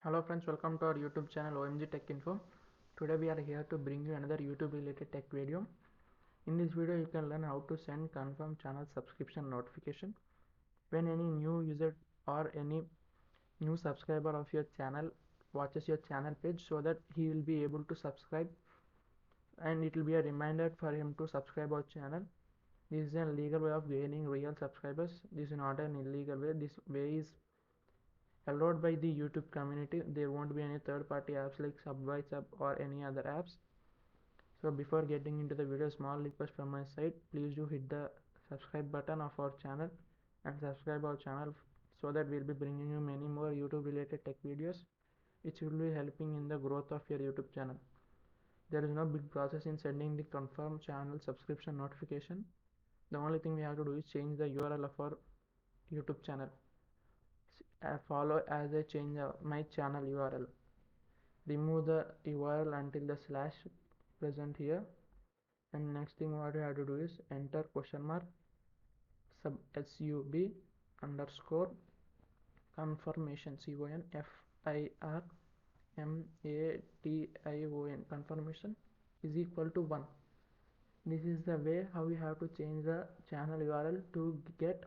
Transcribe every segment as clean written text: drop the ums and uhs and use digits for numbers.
Hello friends, welcome to our YouTube channel OMG Tech Info. Today we are here to bring you another YouTube related tech video. In this video you can learn how to send confirm channel subscription notification when any new user or any new subscriber of your channel watches your channel page, so that he will be able to subscribe and it will be a reminder for him to subscribe our channel. This is a legal way of gaining real subscribers. This is not an illegal way. This way is allowed by the YouTube community. There won't be any third-party apps like Sub or any other apps. So before getting into the video, small request from my side, please do hit the subscribe button of our channel and subscribe our channel, so that we'll be bringing you many more YouTube related tech videos which will be helping in the growth of your YouTube channel. There is no big process in sending the confirm channel subscription notification. The only thing we have to do is change the URL of our YouTube channel. Follow as I change my channel URL. Remove the URL until the slash present here, and next thing what you have to do is enter question mark sub underscore confirmation confirmation confirmation is equal to 1. This is the way how we have to change the channel URL to get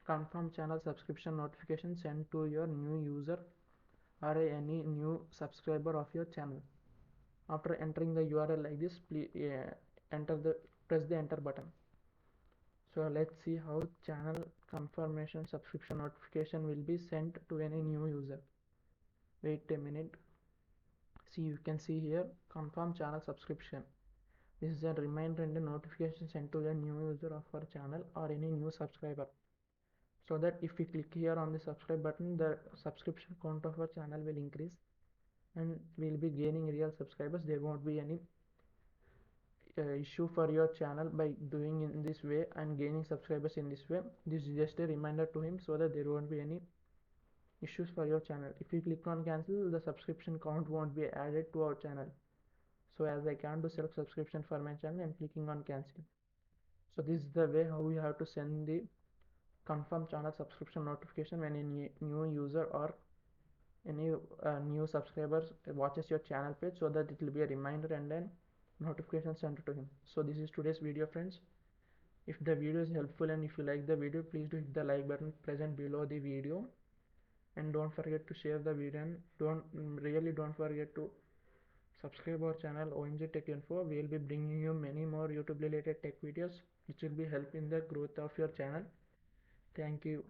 confirm channel subscription notification sent to your new user or any new subscriber of your channel. After entering the URL like this, please press the enter button. So let's see how channel confirmation subscription notification will be sent to any new user. Wait a minute. See, you can see here confirm channel subscription. This is a reminder and a notification sent to the new user of our channel or any new subscriber, so that if we click here on the subscribe button, the subscription count of our channel will increase and we'll be gaining real subscribers. There won't be any issue for your channel by doing in this way and gaining subscribers in this way. This is just a reminder to him, so that there won't be any issues for your channel. If you click on cancel, the subscription count won't be added to our channel. So as I can't do self subscription for my channel, I'm clicking on cancel. So this is the way how we have to send the confirm channel subscription notification when any new user or any new subscribers watches your channel page, so that it will be a reminder and then notification sent to him. So this is today's video, friends. If the video is helpful and if you like the video, please do hit the like button present below the video, and don't forget to share the video, and don't forget to subscribe our channel OMG Tech Info. We will be bringing you many more YouTube related tech videos which will be help in the growth of your channel. Thank you.